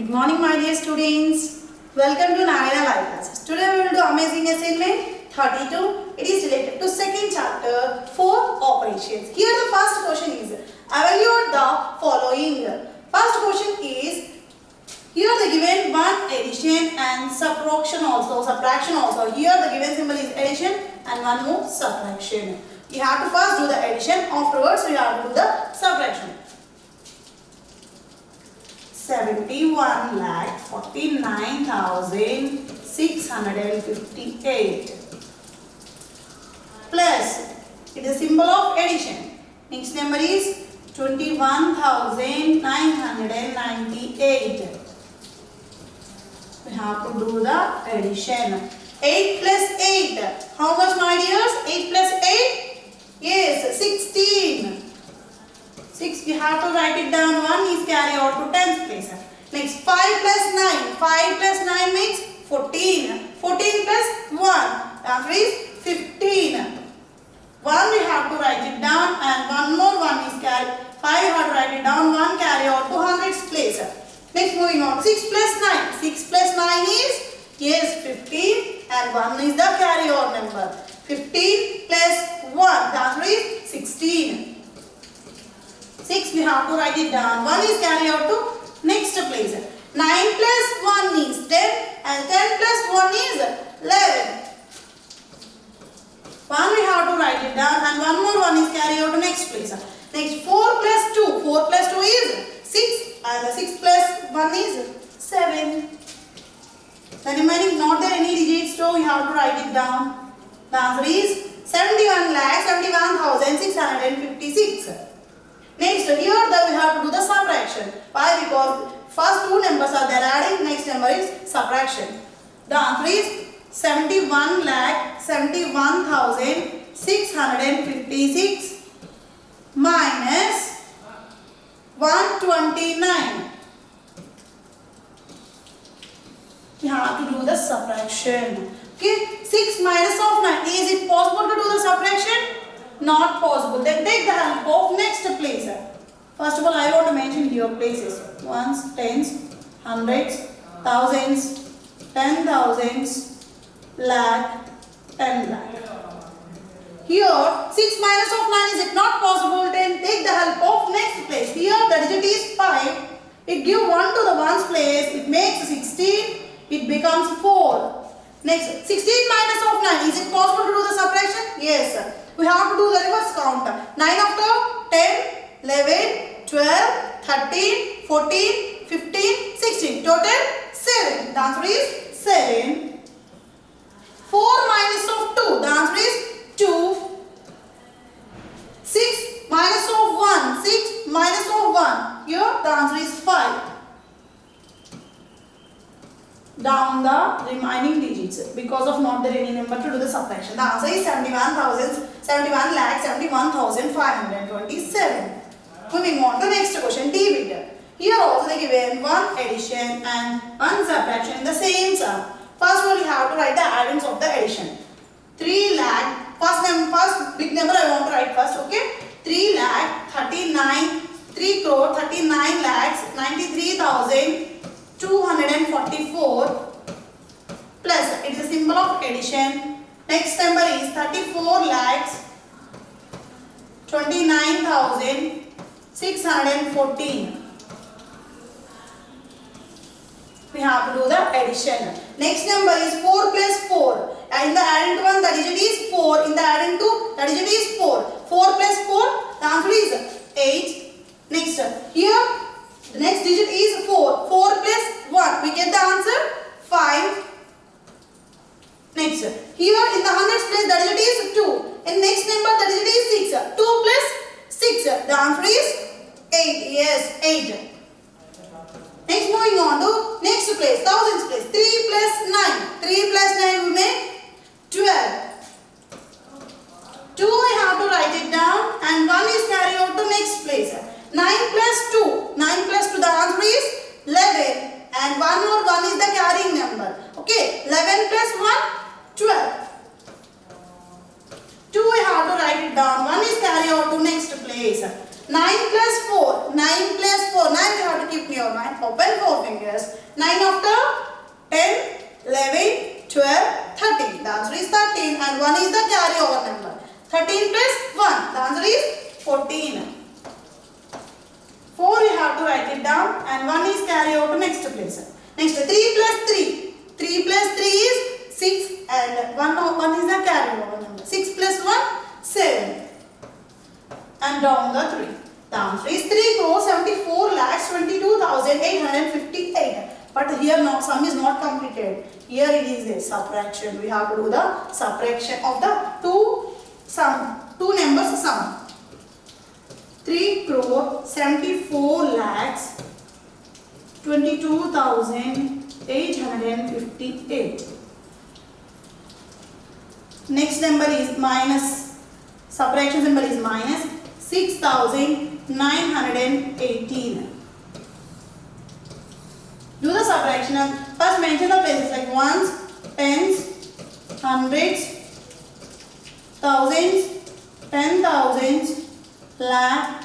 Good morning, my dear students. Welcome to Narayana Live Classes. Today we will do amazing assignment 32. It is related to second chapter 4 operations. Here the first question is evaluate the following. First question is here the given one addition and subtraction also. Here the given symbol is addition and one more subtraction. You have to first do the addition, afterwards you have to do the subtraction. 71,49,658 plus it is a symbol of addition. Next number is 21,998. We have to do the addition. 8 plus 8. How much, my dears? 8 plus 8? Yes, 16. 6, we have to write it down. 1 is carry out to 10th place. Next, 5 plus 9. 5 plus 9 makes 14. 14 plus 1. The answer is 15. 1 we have to write it down and one more 1 is carry. 5 we have to write it down. 1 carry out to 100th place. Next, moving on. 6 plus 9. 6 plus 9 is, yes, 15 and 1 is the carry out number. 15 plus 1. The answer is 16. 6 we have to write it down. 1 is carry out to next place. 9 plus 1 is 10 and 10 plus 1 is 11. 1 we have to write it down and one more 1 is carry out to next place. Next, 4 plus 2. 4 plus 2 is 6 and the 6 plus 1 is 7. The remaining not there any digits, so you have to write it down. The answer is 71,71,656. Next, here we have to do the subtraction. Why? Because first two numbers are there adding, next number is subtraction. The answer is 71,71,656 minus 129. We have to do the subtraction. Okay, 6 minus of 9. Is it possible to do the subtraction? Not possible. Then take the help of next place. First of all, I want to mention here places. Ones, tens, hundreds, thousands, 10,000s, lakh, 10 lakh. Here, 6 minus of 9 is it not possible? Then take the help of next place. Here the digit is 5. It give 1 to the ones place. It makes 16. It becomes 4. Next, 16 minus of 9. Is it possible to do the subtraction? Yes. We have to do the reverse count. 9 after 10, 11, 12, 13, 14, 15, 16. Total 7. The answer is 7. 4 minus of 2. The answer is 2. 6 minus of 1. 6 minus of 1. Here the answer is 5. Down the remaining digits because of not there any number to do the subtraction. The answer is 71,527. Moving on to next question, D bit. Here also they given one addition and one subtraction in the same sum. First one you have to write the addends of the addition. 3 lakh, first big number I want to write first, okay? 3 lakh 39, 3 crore 39 lakhs 93,244 plus it is a symbol of addition. Next number is 34 lakhs 29,614. We have to do the addition. Next number is 4 plus 4. In the addend one the digit is 4. In the addend two the digit is 4. 4 plus 4 the answer is 8. Next here the next digit is 4. 4 plus 1. We get the answer 5. Next, here in the hundreds place the digit is 2. In next number the digit is 6. 2 plus 6. The answer is 8. Yes, 8. Next, moving on to next place, thousands place. 3 plus 9. 3 plus 9 will make 12. 2 we have to write it down and 1 is carried out to next place. 9 plus 2. 9 plus 2 the answer is 11 and one more 1 is the carrying number. Okay, 11 plus 1, 12. 2 we have to write it down. 1 is carried out to next place. 9 plus 4. 9 plus 4. 9 we have to keep in your mind open. 12 four fingers. 9 after 10, 11, 12, 13. The answer is 13 and 1 is the carryover number. 13 plus 1. The answer is 14. 4 you have to write it down and 1 is carry over to next place. Next 3 plus 3. 3 plus 3 is 6 and 1 is the carry over number. 6 plus 1, 7. And down the 3. The answer is 3 crore 74 lakhs 22,858. But here no, sum is not completed. Here it is a subtraction. We have to do the subtraction of the two numbers sum. 3 crore 74 lakhs 22,858. Next number is minus. Subtraction symbol is minus 6,918. Do the subtraction and first mention the places like ones, tens, hundreds, thousands, 10,000s, lakh,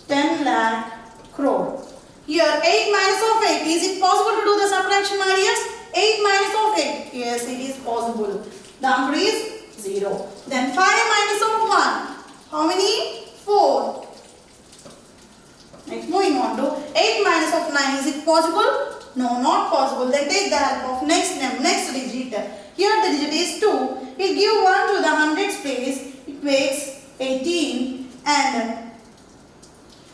10 lakh, crore. Here 8 minus of 8. Is it possible to do the subtraction, my dears? 8 minus of 8. Yes, it is possible. The answer is 0. Then 5 minus of 1. How many? 4. Next, moving on to 8 minus of 9. Is it possible? No, not possible. Then take the help of next digit. Here the digit is 2. We give 1 to the hundreds place. It makes 18 and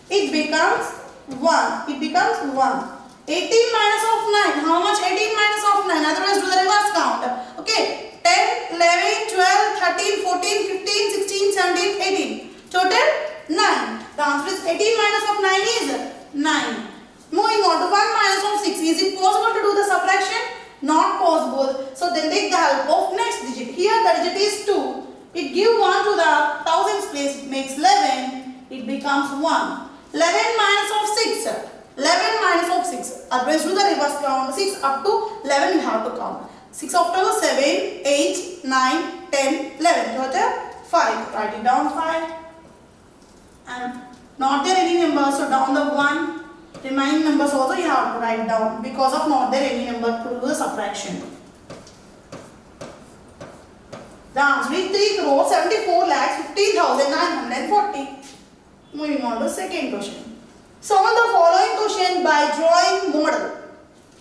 it becomes 1. It becomes 1. 18 minus of 9. How much? 18 minus of 9. Otherwise do the reverse count. Okay. 10, 11, 12, 13, 14, 15, 16, 17, 18. Total 9. The answer is 18 minus of 9 is 9. Moving on to 1 minus of 6. Is it possible to do the subtraction? Not possible. So then take the help of next digit. Here the digit is 2. It gives 1 to the thousands place. It makes 11. It becomes 1. 11 minus of 6. 11 minus of 6. Otherwise do the reverse count. 6 up to 11 you have to count. 6 after 7, 8, 9, 10, 11. Total 5. Write it down 5. And not there any number, so down the 1. Remaining numbers also you have to write down because of not there any number to do the subtraction. The answer is 3 crore 74 lakhs 15,940. Moving on to second question. Solve the following question by drawing model.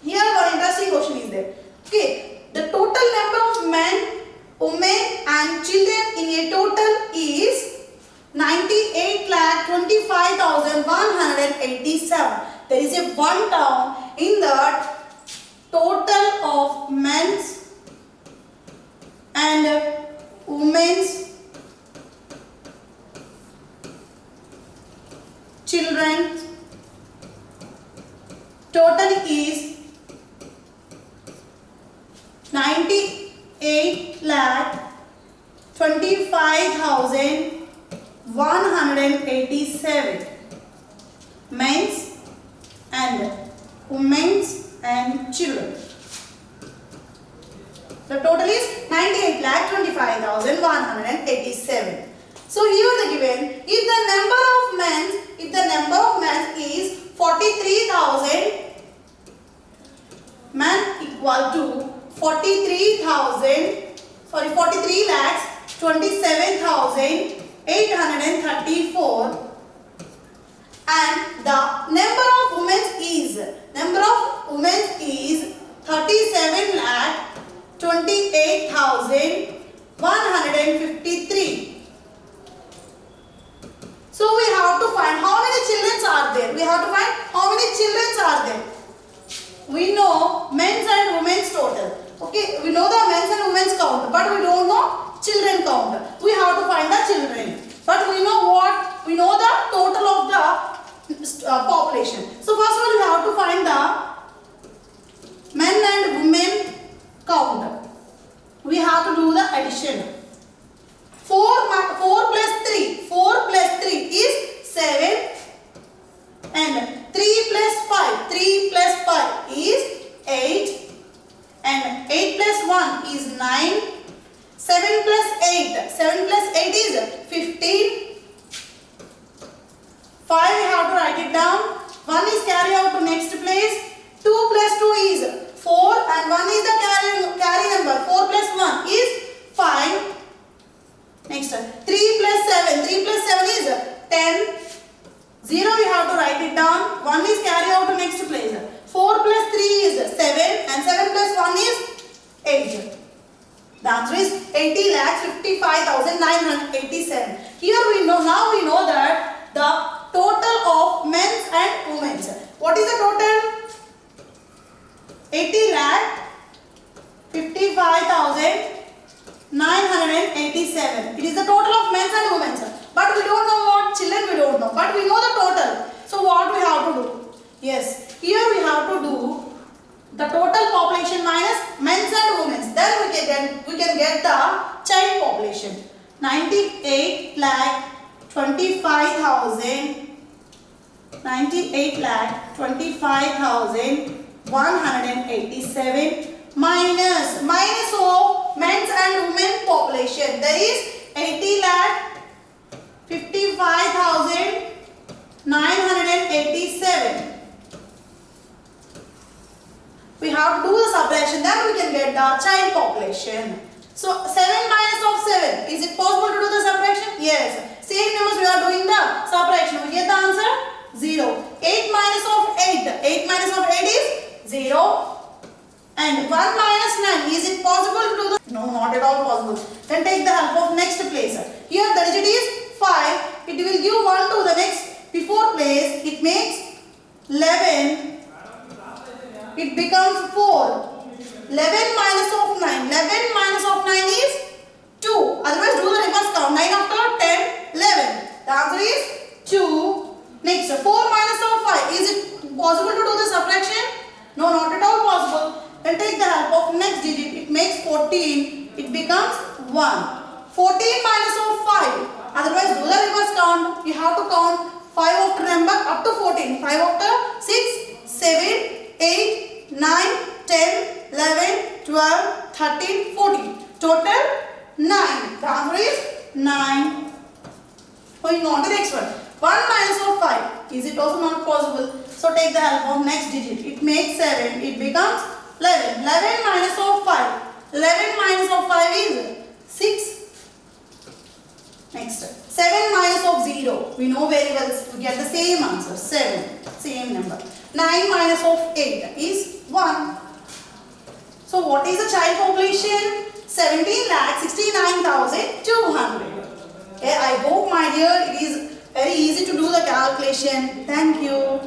Here one interesting question is there. Okay. The total number of men, women and children in a total is 98,25,187. There is a one term in that total of men's and women's children total is 98,25,187 men's and women's and children. The total is 98,25,187. So here the given, if the number of men is 43,000, men equal to 43 lakhs 27,834 and the number of women is 37 lakh 28,153. So we have to find how many children are there. We know men's and women's total. Okay, we know the men's and women's count, but we don't know children count. We have to find the children. But we know what? We know the total of the population. So first of all, we have to find the men and women count. We have to do the addition. 4 plus 3 is 7 and 3 plus 5 is 8 and 8 plus 1 is 9. 7 plus 8 is 15. 5 we have to write it down. 1 is carry out to next place. 80 lakhs 55,987. Here we know, now we know that the total of men's and women's. What is the total? 80 lakh 55,987. It is the total of men's and women's. But we don't know what children, we don't know. But we know the total. So what we have to do? Yes, here we have to do the total population minus men's and women's. Then we can get the child population. 98 lakh 25,000. 98 lakh 25,187 minus of men's and women population. There is 80 lakh 55,987. We have to do the subtraction, then we can get the child population. So 7 minus of 7, is it possible to do the subtraction? Yes. Same numbers we are doing the subtraction. We get the answer 0. 8 minus of 8. 8 minus of 8 is 0. And 1 minus 9. Is it possible to do the? No, not at all possible. Then take the help of next place. Here the digit is 5. It will give 1 to the next before place. It makes 11. It becomes 4. 11 minus of 9. 11 minus of 9 is 2. Otherwise do the reverse count. 9 after 10, 11. The answer is 2. Next, 4 minus of 5. Is it possible to do the subtraction? No, not at all possible. Then take the help of next digit. It makes 14. It becomes 1. 14 minus of 5. Otherwise do the reverse count. You have to count 5 after number up to 14. 5 after 6, 7, 8, 9, 10, 11, 12, 13, 14. Total 9. The answer is 9. Going on to the next one. 1 minus of 5. Is it also not possible? So take the help of next digit. It makes 7. It becomes 11. 11 minus of 5. 11 minus of 5 is 6. Next. 7 minus of 0. We know very well. We get the same answer. 7. Same number. 9 minus of 8 is 1. So what is the child population? 17,69,200. Okay, I hope my dear it is very easy to do the calculation. Thank you.